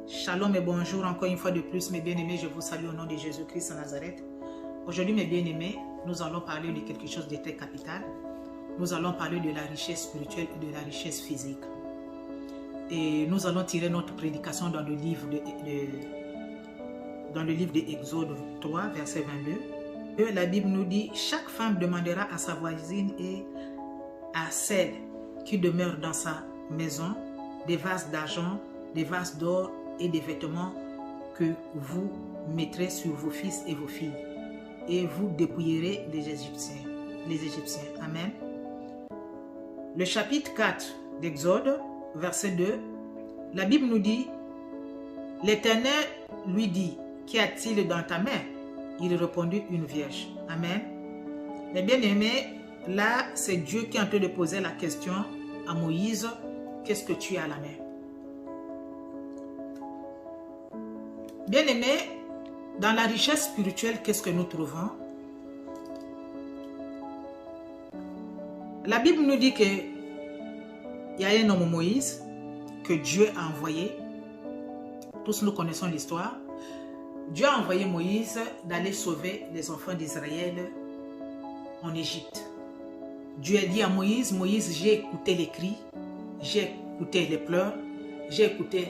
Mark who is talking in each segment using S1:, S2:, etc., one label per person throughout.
S1: Shalom et bonjour encore une fois de plus, mes bien-aimés, je vous salue au nom de Jésus-Christ à Nazareth. Aujourd'hui, mes bien-aimés, nous allons parler de quelque chose de très capital. Nous allons parler de la richesse spirituelle et de la richesse physique. Et nous allons tirer notre prédication dans le livre de Exode 3, verset 22. Et la Bible nous dit, chaque femme demandera à sa voisine et à celle qui demeure dans sa maison des vases d'argent, des vases d'or et des vêtements que vous mettrez sur vos fils et vos filles, et vous dépouillerez les Égyptiens. Amen. Le chapitre 4 d'Exode, verset 2, la Bible nous dit, l'Éternel lui dit, qu'y a-t-il dans ta main? Il répondit, une vierge. Amen. Mais bien aimés, là, c'est Dieu qui est en train de poser la question à Moïse, qu'est-ce que tu as à la main? Bien aimé, dans la richesse spirituelle, qu'est-ce que nous trouvons? La Bible nous dit qu'il y a un homme Moïse que Dieu a envoyé. Tous nous connaissons l'histoire. Dieu a envoyé Moïse d'aller sauver les enfants d'Israël en Égypte. Dieu a dit à Moïse, Moïse, j'ai écouté les cris, j'ai écouté les pleurs, j'ai écouté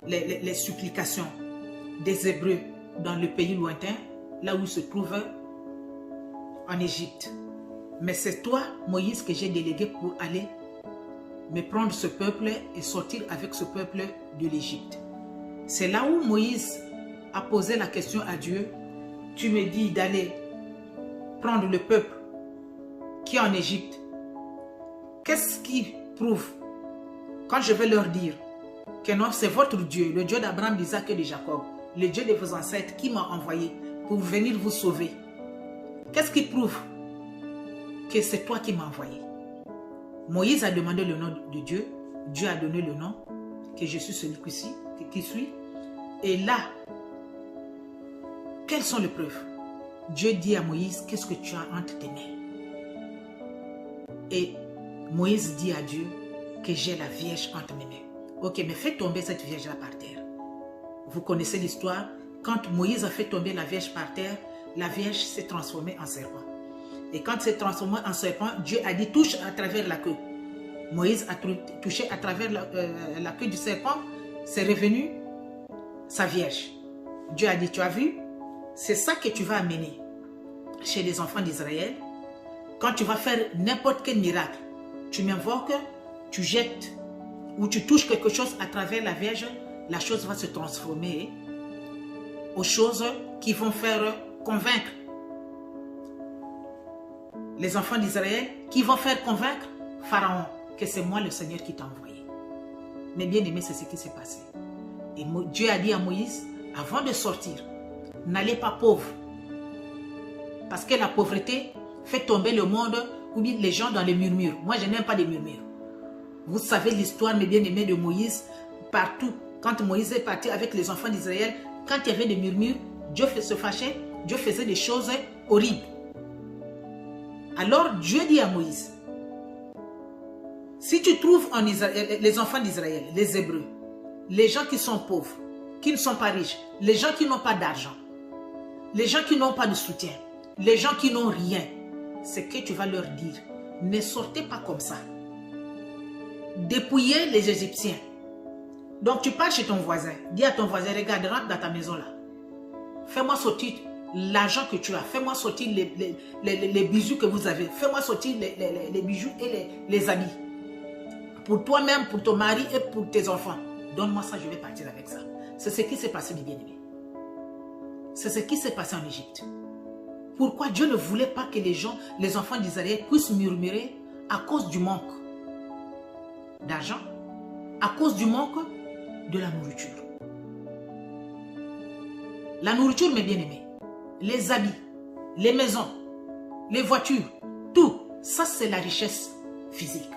S1: les supplications des Hébreux dans le pays lointain, là où ils se trouvent en Égypte. Mais c'est toi, Moïse, que j'ai délégué pour aller me prendre ce peuple et sortir avec ce peuple de l'Égypte. C'est là où Moïse a posé la question à Dieu. Tu me dis d'aller prendre le peuple qui est en Égypte. Qu'est-ce qui prouve quand je vais leur dire que non, c'est votre Dieu, le Dieu d'Abraham, d'Isaac et de Jacob, le Dieu de vos ancêtres qui m'a envoyé pour venir vous sauver? Qu'est-ce qui prouve que c'est toi qui m'as envoyé? Moïse a demandé le nom de Dieu. Dieu a donné le nom, que je suis celui qui suis. Et là, quelles sont les preuves? Dieu dit à Moïse, qu'est-ce que tu as entre tes mains? Et Moïse dit à Dieu que j'ai la Vierge entre mes mains. Ok, mais fais tomber cette Vierge-là par terre. Vous connaissez l'histoire. Quand Moïse a fait tomber la Vierge par terre, la Vierge s'est transformée en serpent. Et quand s'est transformée en serpent, Dieu a dit touche à travers la queue. Moïse a touché à travers la queue du serpent, c'est revenu sa Vierge. Dieu a dit, tu as vu? C'est ça que tu vas amener chez les enfants d'Israël. Quand tu vas faire n'importe quel miracle, tu m'invoques, tu jettes ou tu touches quelque chose à travers la Vierge, la chose va se transformer aux choses qui vont faire convaincre les enfants d'Israël, qui vont faire convaincre Pharaon que c'est moi le Seigneur qui t'a envoyé. Mais bien aimé, c'est ce qui s'est passé. Et Dieu a dit à Moïse, avant de sortir, n'allez pas pauvre. Parce que la pauvreté fait tomber le monde ou bien les gens dans les murmures. Moi, je n'aime pas les murmures. Vous savez l'histoire, mes bien-aimés, de Moïse, partout. Quand Moïse est parti avec les enfants d'Israël, quand il y avait des murmures, Dieu se fâchait, Dieu faisait des choses horribles. Alors Dieu dit à Moïse, si tu trouves en Israël, les enfants d'Israël, les Hébreux, les gens qui sont pauvres, qui ne sont pas riches, les gens qui n'ont pas d'argent, les gens qui n'ont pas de soutien, les gens qui n'ont rien, c'est que tu vas leur dire, ne sortez pas comme ça. Dépouillez les Égyptiens. Donc tu pars chez ton voisin, dis à ton voisin, regarde, rentre dans ta maison là. Fais-moi sortir l'argent que tu as, fais-moi sortir les bijoux que vous avez, fais-moi sortir les bijoux et les habits. Pour toi-même, pour ton mari et pour tes enfants. Donne-moi ça, je vais partir avec ça. C'est ce qui s'est passé, mes bien-aimés. C'est ce qui s'est passé en Égypte. Pourquoi Dieu ne voulait pas que les enfants d'Israël puissent murmurer à cause du manque d'argent, à cause du manque de la nourriture. La nourriture, mes bien-aimés, les habits, les maisons, les voitures, tout, ça c'est la richesse physique.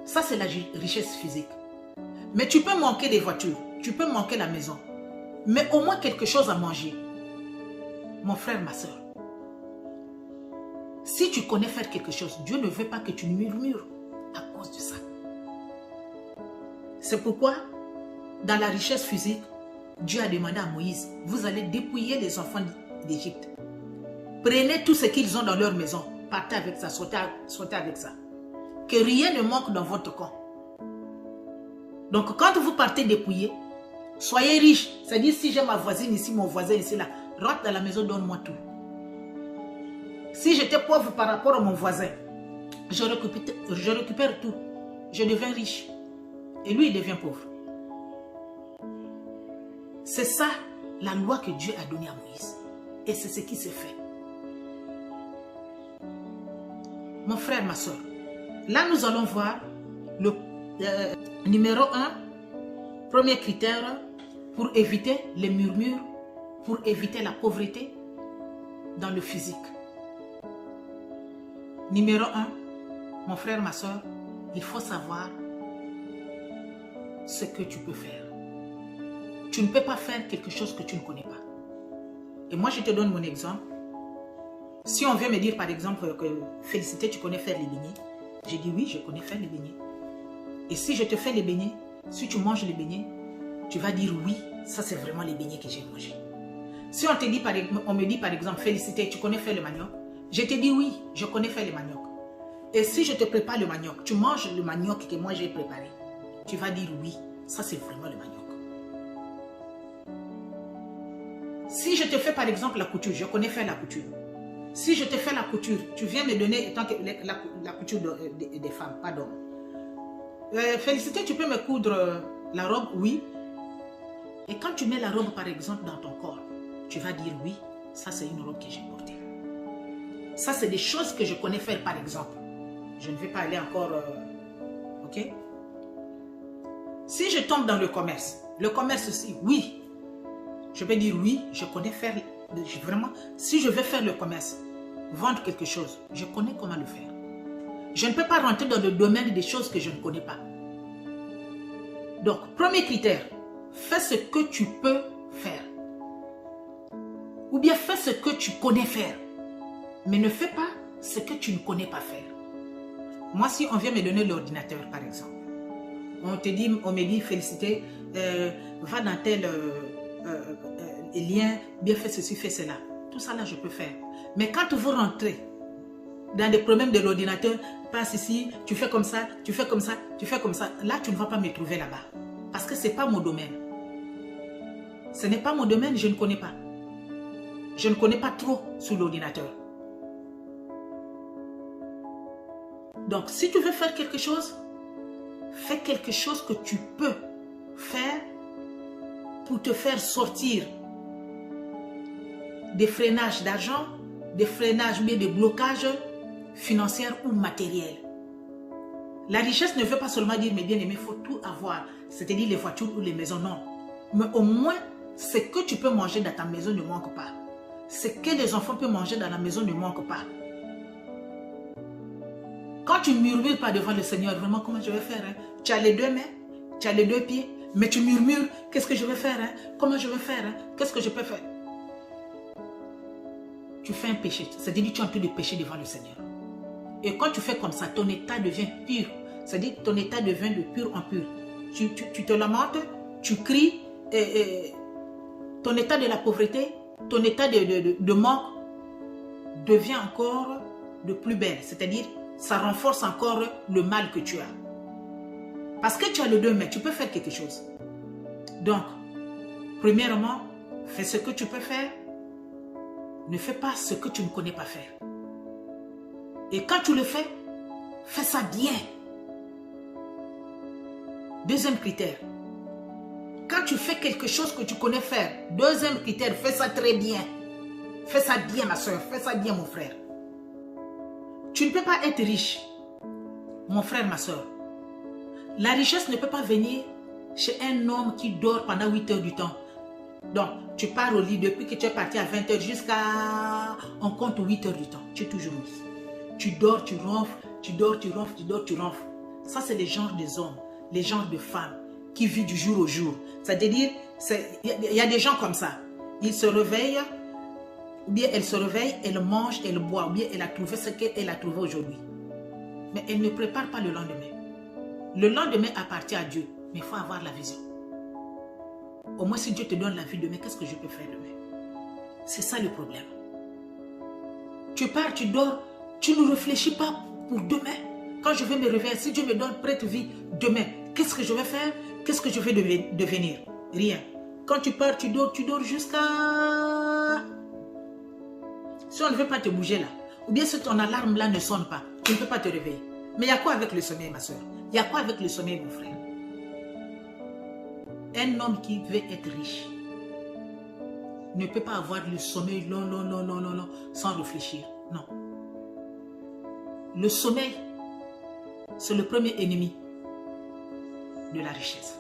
S1: Ça c'est la richesse physique. Mais tu peux manquer des voitures, tu peux manquer la maison, mais au moins quelque chose à manger. Mon frère, ma soeur, si tu connais faire quelque chose, Dieu ne veut pas que tu murmures à cause de ça. C'est pourquoi dans la richesse physique, Dieu a demandé à Moïse, vous allez dépouiller les enfants d'Égypte. Prenez tout ce qu'ils ont dans leur maison. Partez avec ça, sortez avec ça. Que rien ne manque dans votre camp. Donc quand vous partez dépouiller, soyez riches. C'est-à-dire si j'ai ma voisine ici, mon voisin ici, là, rentre dans la maison, donne-moi tout. Si j'étais pauvre par rapport à mon voisin, je récupère tout. Je deviens riche. Et lui, il devient pauvre. C'est ça la loi que Dieu a donnée à Moïse. Et c'est ce qui s'est fait. Mon frère, ma soeur, là nous allons voir le numéro 1, premier critère pour éviter les murmures, pour éviter la pauvreté dans le physique. Numéro 1, mon frère, ma soeur, il faut savoir ce que tu peux faire. Tu ne peux pas faire quelque chose que tu ne connais pas. Et moi, je te donne mon exemple. Si on vient me dire, par exemple, que Félicité, tu connais faire les beignets, j'ai dit oui, je connais faire les beignets. Et si je te fais les beignets, si tu manges les beignets, tu vas dire oui, ça c'est vraiment les beignets que j'ai mangés. Si on me dit par exemple, Félicité, tu connais faire le manioc, je te dis oui, je connais faire le manioc. Et si je te prépare le manioc, tu manges le manioc que moi j'ai préparé, tu vas dire oui, ça c'est vraiment le manioc. Si je te fais par exemple la couture, je connais faire la couture. Si je te fais la couture, tu viens me donner la couture des femmes, pas d'hommes. Félicité, tu peux me coudre la robe? Oui. Et quand tu mets la robe par exemple dans ton corps, tu vas dire oui, ça c'est une robe que j'ai portée. Ça c'est des choses que je connais faire par exemple. Je ne vais pas aller encore, ok? Si je tombe dans le commerce aussi, oui. Je vais dire oui, je connais faire, vraiment, si je veux faire le commerce, vendre quelque chose, je connais comment le faire. Je ne peux pas rentrer dans le domaine des choses que je ne connais pas. Donc, premier critère, fais ce que tu peux faire. Ou bien fais ce que tu connais faire. Mais ne fais pas ce que tu ne connais pas faire. Moi, si on vient me donner l'ordinateur, par exemple, on me dit, Félicité, va dans tel lien, bien fais ceci, fais cela. Tout ça là, je peux faire. Mais quand vous rentrez dans des problèmes de l'ordinateur, passe ici, tu fais comme ça, tu fais comme ça, tu fais comme ça. Là, tu ne vas pas me trouver là-bas. Parce que ce n'est pas mon domaine. Ce n'est pas mon domaine, je ne connais pas. Je ne connais pas trop sur l'ordinateur. Donc, si tu veux faire quelque chose, fais quelque chose que tu peux faire pour te faire sortir des freinages d'argent, des freinages, mais des blocages financiers ou matériels. La richesse ne veut pas seulement dire, mais bien aimé, il faut tout avoir, c'est-à-dire les voitures ou les maisons, non. Mais au moins, ce que tu peux manger dans ta maison ne manque pas. Ce que les enfants peuvent manger dans la maison ne manque pas. Quand tu ne murmures pas devant le Seigneur, vraiment, comment je vais faire, hein? Tu as les deux mains, tu as les deux pieds, mais tu murmures, qu'est-ce que je vais faire, hein? Comment je vais faire, hein? Qu'est-ce que je peux faire? Tu fais un péché, c'est-à-dire que tu es en train de pécher devant le Seigneur. Et quand tu fais comme ça, ton état devient pur, c'est-à-dire que ton état devient de pur en pur. Tu te lamentes, tu cries, et ton état de la pauvreté, ton état de manque devient encore de plus belle, c'est-à-dire ça renforce encore le mal que tu as. Parce que tu as les deux mains, tu peux faire quelque chose. Donc, premièrement, fais ce que tu peux faire. Ne fais pas ce que tu ne connais pas faire. Et quand tu le fais, fais ça bien. Deuxième critère. Quand tu fais quelque chose que tu connais faire, deuxième critère, fais ça très bien. Fais ça bien, ma soeur. Fais ça bien, mon frère. Tu ne peux pas être riche, mon frère, ma soeur. La richesse ne peut pas venir chez un homme qui dort pendant 8 heures du temps. Donc, tu pars au lit depuis que tu es parti à 20 heures jusqu'à... On compte 8 heures du temps. Tu es toujours au lit. Tu dors, tu ronfles, tu dors, tu ronfles, tu dors, tu ronfles. Ça, c'est les genres des hommes, les genres de femmes qui vivent du jour au jour. C'est-à-dire, il y a des gens comme ça. Ils se réveillent, ou bien elle se réveille, elle mange, elle boit, ou bien elle a trouvé ce qu'elle a trouvé aujourd'hui. Mais elle ne prépare pas le lendemain. Le lendemain appartient à Dieu, mais il faut avoir la vision. Au moins, si Dieu te donne la vie demain, qu'est-ce que je peux faire demain? C'est ça le problème. Tu pars, tu dors, tu ne réfléchis pas pour demain. Quand je vais me réveiller, si Dieu me donne prête vie demain, qu'est-ce que je vais faire? Qu'est-ce que je vais devenir? Rien. Quand tu pars, tu dors jusqu'à... Si on ne veut pas te bouger là, ou bien si ton alarme là ne sonne pas, tu ne peux pas te réveiller. Mais il y a quoi avec le sommeil, ma soeur? Il y a quoi avec le sommeil, mon frère? Un homme qui veut être riche ne peut pas avoir le sommeil long, sans réfléchir. Non. Le sommeil, c'est le premier ennemi de la richesse.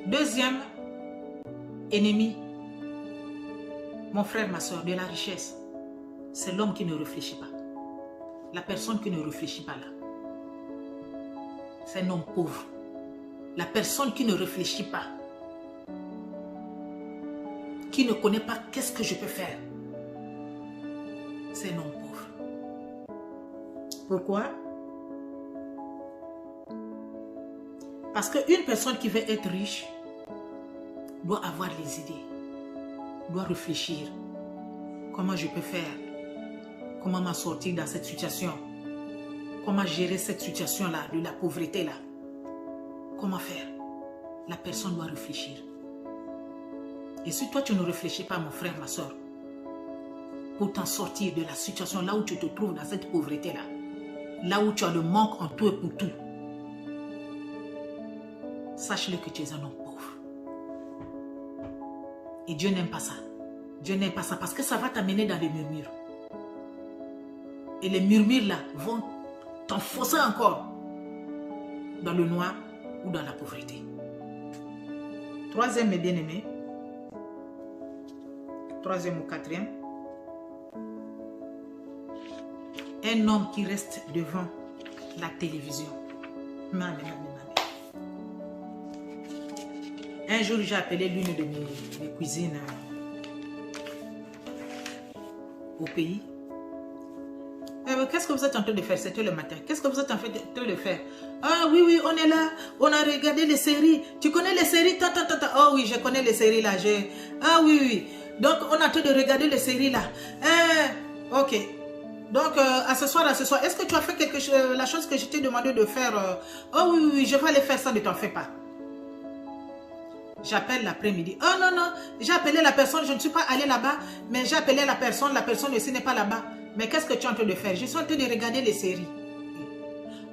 S1: Deuxième ennemi, mon frère, ma soeur, de la richesse, c'est l'homme qui ne réfléchit pas. La personne qui ne réfléchit pas là. C'est un homme pauvre. La personne qui ne réfléchit pas. Qui ne connaît pas qu'est-ce que je peux faire. C'est un homme pauvre. Pourquoi? Parce qu'une personne qui veut être riche doit avoir les idées, doit réfléchir. Comment je peux faire? Comment m'en sortir dans cette situation? Comment gérer cette situation-là, de la pauvreté-là? Comment faire? La personne doit réfléchir. Et si toi, tu ne réfléchis pas, mon frère, ma soeur, pour t'en sortir de la situation là où tu te trouves dans cette pauvreté-là, là où tu as le manque en tout et pour tout, sache-le que tu es un homme pauvre. Et Dieu n'aime pas ça. Dieu n'aime pas ça parce que ça va t'amener dans les murmures. Et les murmures là vont t'enfoncer encore dans le noir ou dans la pauvreté. Troisième, mes bien-aimés, troisième ou quatrième, un homme qui reste devant la télévision. Un jour, j'ai appelé l'une de mes cousines au pays. Qu'est-ce que vous êtes en train de faire? C'était le matin. Qu'est-ce que vous êtes en train de faire? Ah oui, on est là. On a regardé les séries. Tu connais les séries? Oh oui, je connais les séries là. Ah oui. Donc, on est en train de regarder les séries là. Ok. Donc, à ce soir, est-ce que tu as fait quelque chose, la chose que je t'ai demandé de faire? Oh oui, je vais aller faire ça, ne t'en fais pas. J'appelle l'après-midi. Oh non, j'ai appelé la personne, je ne suis pas allée là-bas, mais j'ai appelé la personne aussi n'est pas là-bas. Mais qu'est-ce que tu es en train de faire? Je suis en train de regarder les séries.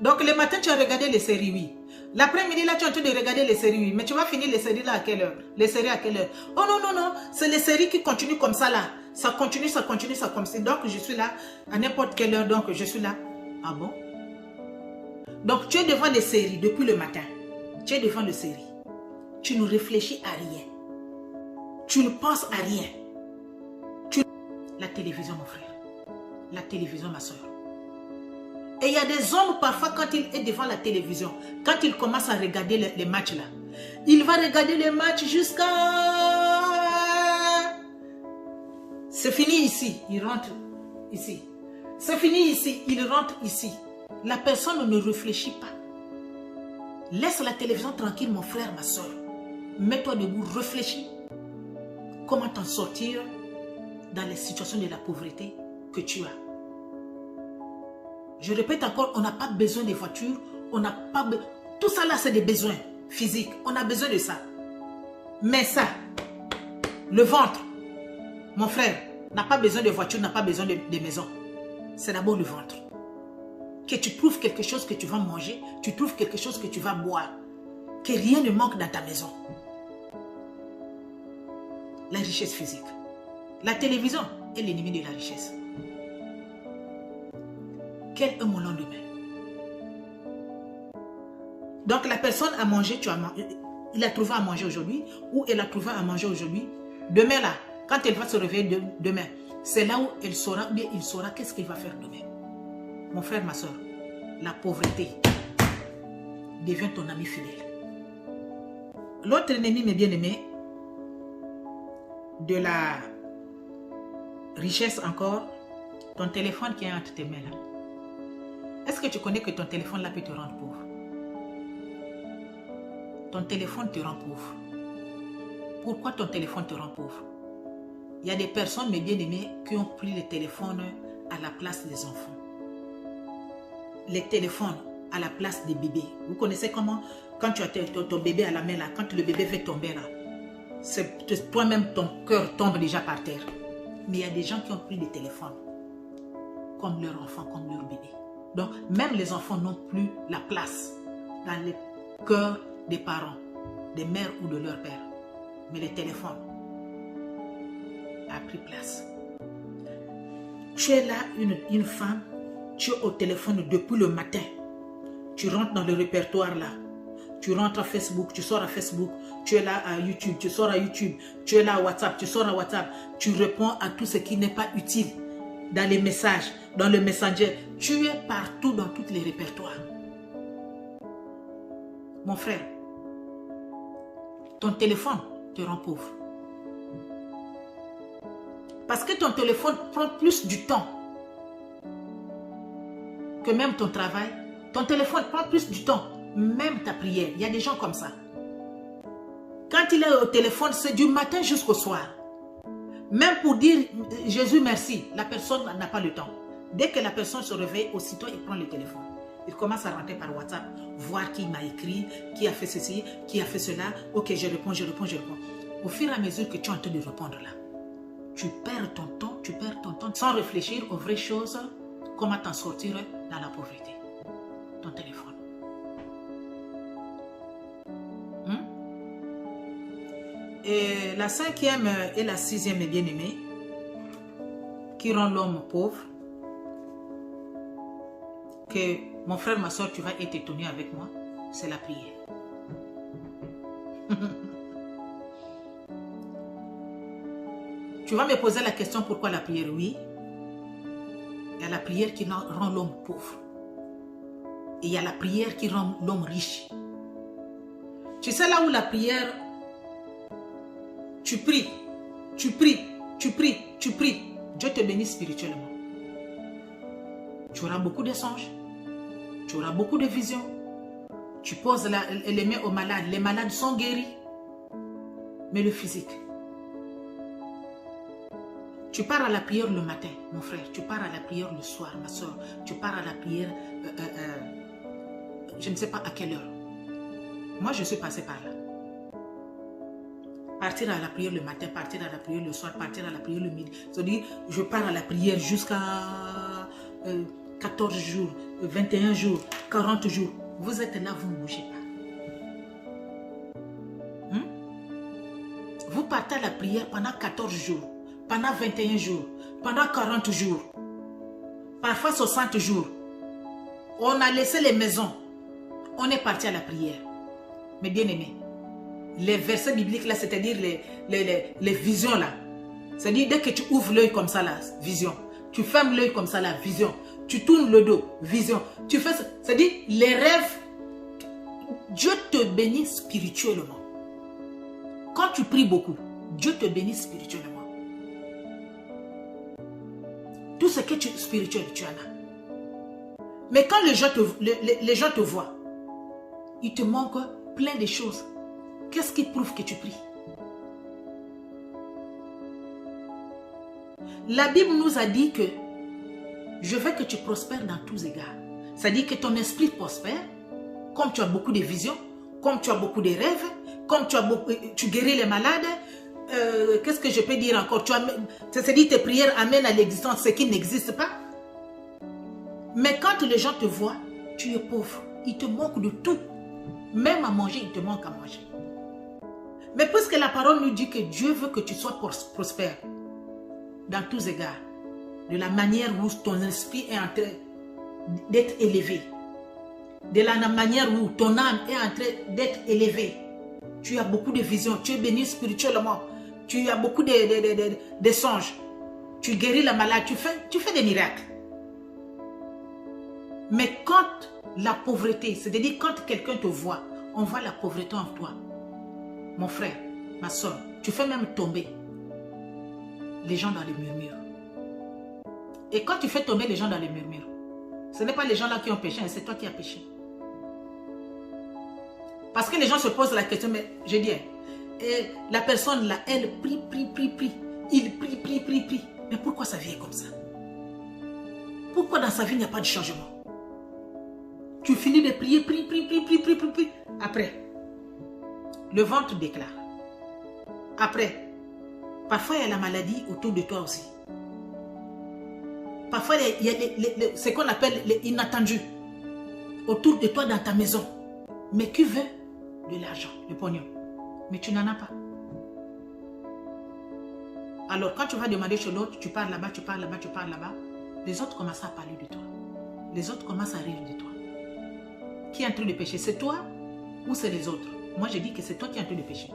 S1: Donc, le matin, tu as regardé les séries, oui. L'après-midi, là, tu es en train de regarder les séries, oui. Mais tu vas finir les séries là à quelle heure? Les séries à quelle heure? Oh non, c'est les séries qui continuent comme ça là. Ça continue, ça comme ça. Donc, je suis là à n'importe quelle heure, donc je suis là. Ah bon? Donc, tu es devant les séries depuis le matin. Tu es devant les séries. Tu ne réfléchis à rien. Tu ne penses à rien. La télévision, mon frère. La télévision, ma soeur. Et il y a des hommes, parfois, quand il est devant la télévision, quand il commence à regarder les matchs là, il va regarder les matchs jusqu'à... C'est fini ici, il rentre ici. C'est fini ici, il rentre ici. La personne ne réfléchit pas. Laisse la télévision tranquille, mon frère, ma soeur. Mets-toi debout, réfléchis. Comment t'en sortir dans les situations de la pauvreté que tu as. Je répète encore, on n'a pas besoin de voitures, on n'a pas besoin... Tout ça là, c'est des besoins physiques. On a besoin de ça. Mais ça, le ventre, mon frère, n'a pas besoin de voiture, n'a pas besoin de maison. C'est d'abord le ventre. Que tu trouves quelque chose que tu vas manger, tu trouves quelque chose que tu vas boire. Que rien ne manque dans ta maison. La richesse physique. La télévision est l'ennemi de la richesse. Quel est mon lendemain? Donc la personne a mangé, il a trouvé à manger aujourd'hui, ou elle a trouvé à manger aujourd'hui. Demain là, quand elle va se réveiller demain, c'est là où elle saura, bien il saura qu'est-ce qu'il va faire demain. Mon frère, ma soeur, la pauvreté devient ton ami fidèle. L'autre ennemi, mes bien-aimés, de la richesse encore, ton téléphone qui est entre tes mains là. Est-ce que tu connais que ton téléphone là peut te rendre pauvre? ton téléphone te rend pauvre. Pourquoi ton téléphone te rend pauvre? Il y a des personnes, mes bien-aimés, qui ont pris le téléphone à la place des enfants. Les téléphones à la place des bébés. Vous connaissez comment, quand tu as ton bébé à la main, là, quand le bébé fait tomber, là, c'est toi-même, ton cœur tombe déjà par terre. Mais il y a des gens qui ont pris le téléphone comme leur enfant, comme leur bébé. Donc, même les enfants n'ont plus la place dans le cœur des parents, des mères ou de leur père. Mais le téléphone a pris place. Tu es là, une femme, tu es au téléphone depuis le matin. Tu rentres dans le répertoire là. Tu rentres à Facebook, tu sors à Facebook. Tu es là à YouTube, tu sors à YouTube. Tu es là à WhatsApp, tu sors à WhatsApp. Tu réponds à tout ce qui n'est pas utile dans les messages, dans le Messenger. Tu es partout dans tous les répertoires. Mon frère, ton téléphone te rend pauvre. Parce que ton téléphone prend plus du temps que même ton travail. Ton téléphone prend plus du temps, même ta prière. Il y a des gens comme ça. Quand il est au téléphone, c'est du matin jusqu'au soir. Même pour dire Jésus merci, la personne n'a pas le temps. Dès que la personne se réveille, aussitôt il prend le téléphone. Il commence à rentrer par WhatsApp, voir qui m'a écrit, qui a fait ceci, qui a fait cela. Ok, je réponds, je réponds, je réponds. Au fur et à mesure que tu es en train de répondre là, tu perds ton temps sans réfléchir aux vraies choses, comment t'en sortir dans la pauvreté. Ton téléphone. Et la cinquième et la sixième est bien aimée, qui rend l'homme pauvre, que mon frère, ma soeur, tu vas être étonné avec moi, c'est la prière. Tu vas me poser la question pourquoi la prière? Oui, il y a la prière qui rend l'homme pauvre. Et il y a la prière qui rend l'homme riche. Tu sais là où la prière, tu pries, tu pries, tu pries, tu pries. Dieu te bénit spirituellement. Tu auras beaucoup de songes. Tu auras beaucoup de visions. Tu poses les mains aux malades. Les malades sont guéris. Mais le physique. Tu pars à la prière le matin, mon frère. Tu pars à la prière le soir, ma soeur. Tu pars à la prière, je ne sais pas à quelle heure. Moi, je suis passé par là. Partir à la prière le matin, partir à la prière le soir, partir à la prière le midi. C'est-à-dire, je pars à la prière jusqu'à 14 jours, 21 jours, 40 jours. Vous êtes là, vous ne bougez pas. Vous partez à la prière pendant 14 jours, pendant 21 jours, pendant 40 jours, parfois 60 jours. On a laissé les maisons. On est parti à la prière. Mais bien aimé, les versets bibliques là, c'est-à-dire les visions là. C'est-à-dire dès que tu ouvres l'œil comme ça là, vision. Tu fermes l'œil comme ça là, vision. Tu tournes le dos, vision. Tu fais, c'est-à-dire les rêves. Dieu te bénit spirituellement. Quand tu pries beaucoup, Dieu te bénit spirituellement. Tout ce que tu es spirituel, tu en as. Mais quand les gens te voient, il te manque plein de choses. Qu'est-ce qui prouve que tu pries? La Bible nous a dit que je veux que tu prospères dans tous égards. Ça dit que ton esprit prospère, comme tu as beaucoup de visions, comme tu as beaucoup de rêves, comme tu guéris les malades. Qu'est-ce que je peux dire encore? C'est-à-dire tes prières amènent à l'existence ce qui n'existe pas. Mais quand les gens te voient, tu es pauvre. Il te manque de tout. Même à manger, il te manque à manger. Mais puisque la parole nous dit que Dieu veut que tu sois prospère dans tous égards, de la manière où ton esprit est en train d'être élevé, de la manière où ton âme est en train d'être élevée, tu as beaucoup de visions, tu es béni spirituellement, tu as beaucoup de songes, tu guéris la malade, tu fais des miracles. Mais quand la pauvreté, c'est-à-dire quand quelqu'un te voit, on voit la pauvreté en toi. Mon frère, ma soeur, tu fais même tomber les gens dans les murmures. Et quand tu fais tomber les gens dans les murmures, ce n'est pas les gens là qui ont péché, c'est toi qui as péché. Parce que les gens se posent la question, mais je dis, et la personne là, elle prie. Il prie. Mais pourquoi sa vie est comme ça? Pourquoi dans sa vie il n'y a pas de changement? Tu finis de prier, prie. Après, le ventre déclare. Après, parfois il y a la maladie autour de toi aussi. Parfois il y a ce qu'on appelle les inattendus autour de toi dans ta maison. Mais qui veut de l'argent, le pognon? Mais tu n'en as pas. Alors quand tu vas demander chez l'autre, tu parles là-bas. Les autres commencent à parler de toi. Les autres commencent à rire de toi. Qui est en train de pécher? C'est toi ou c'est les autres? Moi, je dis que c'est toi qui es en train de pécher.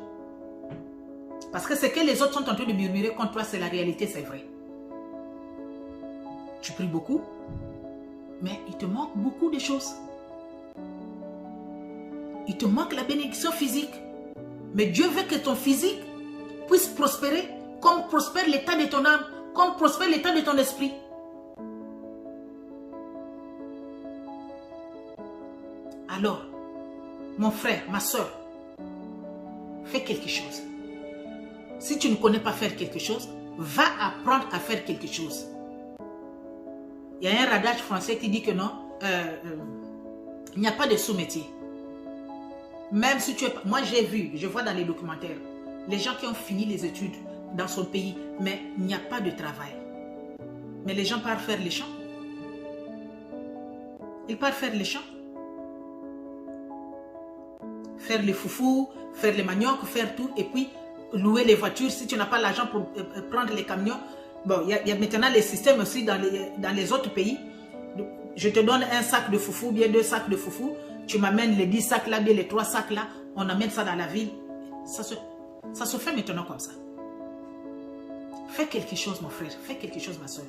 S1: Parce que ce que les autres sont en train de murmurer contre toi, c'est la réalité, c'est vrai. Tu pries beaucoup, mais il te manque beaucoup de choses. Il te manque la bénédiction physique. Mais Dieu veut que ton physique puisse prospérer comme prospère l'état de ton âme, comme prospère l'état de ton esprit. Alors, mon frère, ma soeur, fais quelque chose. Si tu ne connais pas faire quelque chose, va apprendre à faire quelque chose. Il y a un radage français qui dit que non, il n'y a pas de sous-métier. Même si tu es... Moi, je vois dans les documentaires, les gens qui ont fini les études dans son pays, mais il n'y a pas de travail. Mais les gens partent faire les champs. Ils partent faire les champs. Faire les foufous, faire les maniocs, faire tout, et puis louer les voitures si tu n'as pas l'argent pour prendre les camions. Bon, il y a maintenant les systèmes aussi dans les autres pays. Je te donne un sac de foufou, bien 2 sacs de foufou. Tu m'amènes les 10 sacs là, bien les 3 sacs là. On amène ça dans la ville. Ça se fait maintenant comme ça. Fais quelque chose, mon frère. Fais quelque chose, ma soeur.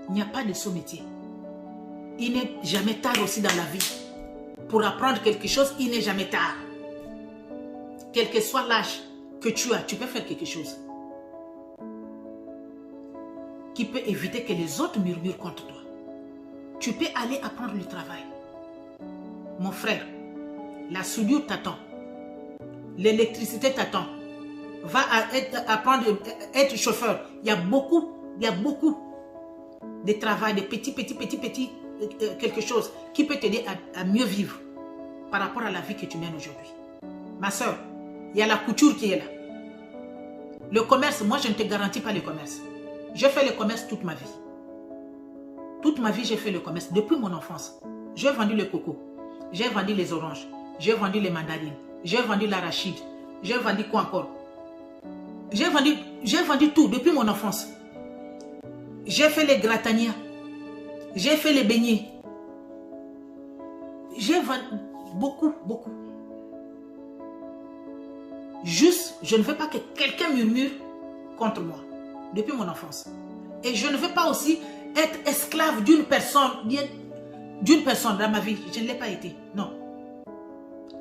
S1: Il n'y a pas de sous-métier. Il n'est jamais tard aussi dans la vie. Pour apprendre quelque chose, il n'est jamais tard. Quel que soit l'âge que tu as, tu peux faire quelque chose qui peut éviter que les autres murmurent contre toi. Tu peux aller apprendre le travail. Mon frère, la soudure t'attend. L'électricité t'attend. Va apprendre à être chauffeur. Il y a beaucoup de travail, de petit, quelque chose qui peut t'aider à mieux vivre par rapport à la vie que tu mènes aujourd'hui. Ma soeur, il y a la couture qui est là. Le commerce, moi je ne te garantis pas le commerce. J'ai fait le commerce toute ma vie. Toute ma vie, j'ai fait le commerce depuis mon enfance. J'ai vendu le coco, j'ai vendu les oranges, j'ai vendu les mandarines, j'ai vendu l'arachide, j'ai vendu quoi encore? J'ai vendu tout depuis mon enfance. J'ai fait les gratanias, j'ai fait les beignets. J'ai vendu beaucoup. Juste, je ne veux pas que quelqu'un murmure contre moi depuis mon enfance. Et je ne veux pas aussi être esclave d'une personne dans ma vie. Je ne l'ai pas été. Non.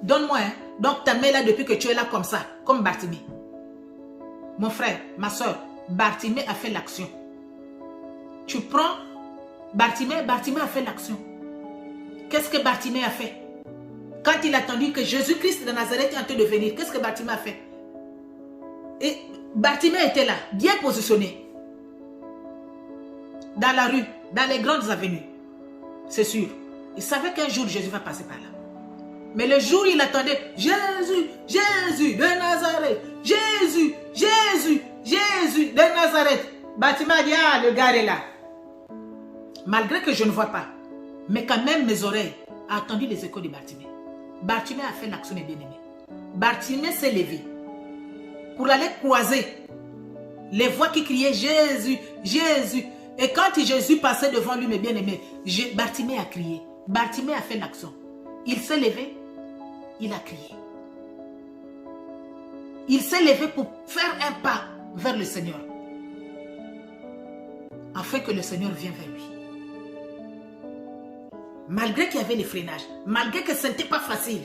S1: Donne-moi, hein. Donc, ta mère là depuis que tu es là comme ça, comme Bartimée. Mon frère, ma soeur, Bartimée a fait l'action. Tu prends Bartimée a fait l'action. Qu'est-ce que Bartimée a fait? Quand il a entendu que Jésus-Christ de Nazareth est en train de venir, qu'est-ce que Bartimée a fait? Et Bartimée était là, bien positionné. Dans la rue, dans les grandes avenues. C'est sûr. Il savait qu'un jour Jésus va passer par là. Mais le jour où il attendait, Jésus de Nazareth, Jésus de Nazareth. Bartimée a dit, ah, le gars est là. Malgré que je ne vois pas, mais quand même mes oreilles ont entendu les échos de Bartimée. Bartimée a fait l'action, mes bien-aimés. Bartimée s'est levé pour aller croiser les voix qui criaient Jésus. Et quand Jésus passait devant lui, mes bien-aimés, Bartimée a crié. Bartimée a fait l'action. Il s'est levé, il a crié. Il s'est levé pour faire un pas vers le Seigneur. Afin que le Seigneur vienne vers lui. Malgré qu'il y avait les freinages, malgré que ce n'était pas facile,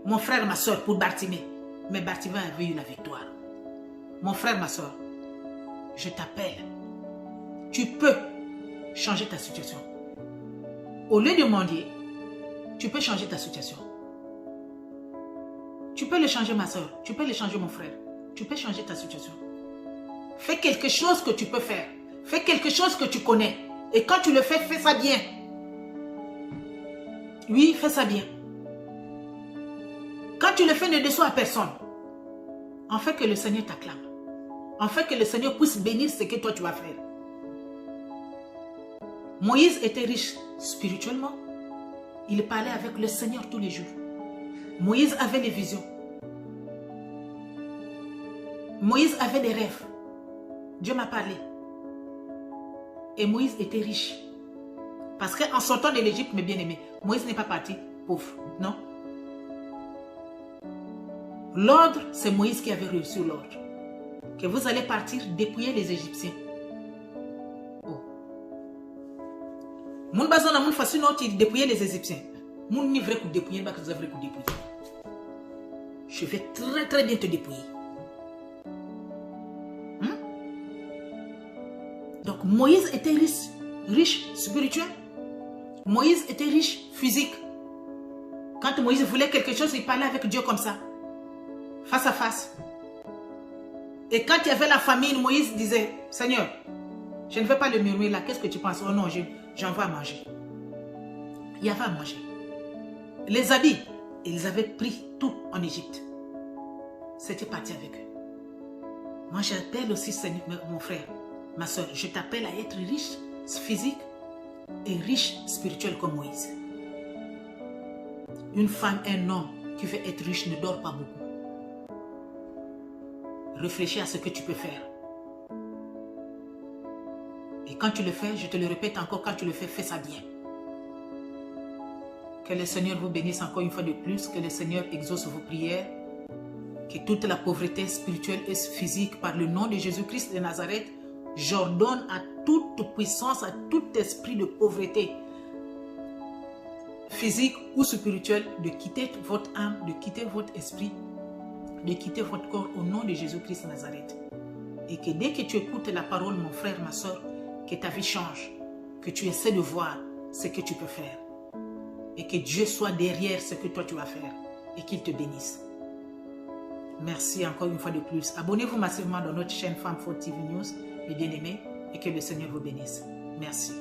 S1: mon frère, ma soeur, pour Bartimée, mais Bartimée avait eu la victoire. Mon frère, ma soeur, je t'appelle. Tu peux changer ta situation. Au lieu de mendier, tu peux changer ta situation. Tu peux le changer, ma soeur. Tu peux le changer, mon frère. Tu peux changer ta situation. Fais quelque chose que tu peux faire. Fais quelque chose que tu connais. Et quand tu le fais, fais ça bien. Oui, fais ça bien. Quand tu le fais, ne déçois à personne. En fait que le Seigneur t'acclame. En fait que le Seigneur puisse bénir ce que toi tu vas faire. Moïse était riche spirituellement. Il parlait avec le Seigneur tous les jours. Moïse avait des visions. Moïse avait des rêves. Dieu m'a parlé. Et Moïse était riche. Parce qu'en sortant de l'Égypte, mes bien-aimés, Moïse n'est pas parti pauvre. Non. L'ordre, c'est Moïse qui avait reçu l'ordre. Que vous allez partir dépouiller les Égyptiens. Oh. Mon bazon a mon facile il dépouiller les Égyptiens. Mon ni vrai coup dépouiller, pas que vous avez coup dépouiller. Je vais très très bien te dépouiller. Donc Moïse était riche spirituel. Moïse était riche physique. Quand Moïse voulait quelque chose, il parlait avec Dieu comme ça. Face à face. Et quand il y avait la famine, Moïse disait, Seigneur, je ne veux pas le murmurer là, qu'est-ce que tu penses? Oh non, j'en veux à manger. Il y avait à manger. Les habits, ils avaient pris tout en Égypte. C'était parti avec eux. Moi, j'appelle aussi, Seigneur, mon frère, ma soeur, je t'appelle à être riche physique et riche spirituel comme Moïse. Une femme, un homme qui veut être riche ne dort pas beaucoup. Réfléchis à ce que tu peux faire. Et quand tu le fais, je te le répète encore, quand tu le fais, fais ça bien. Que le Seigneur vous bénisse encore une fois de plus, que le Seigneur exauce vos prières, que toute la pauvreté spirituelle et physique, par le nom de Jésus-Christ de Nazareth, j'ordonne à toute puissance, à tout esprit de pauvreté physique ou spirituelle, de quitter votre âme, de quitter votre esprit, de quitter votre corps au nom de Jésus-Christ de Nazareth. Et que dès que tu écoutes la parole, mon frère, ma soeur, que ta vie change, que tu essaies de voir ce que tu peux faire. Et que Dieu soit derrière ce que toi tu vas faire et qu'il te bénisse. Merci encore une fois de plus. Abonnez-vous massivement dans notre chaîne Femme Forte TV News, mes bien-aimés, et que le Seigneur vous bénisse. Merci.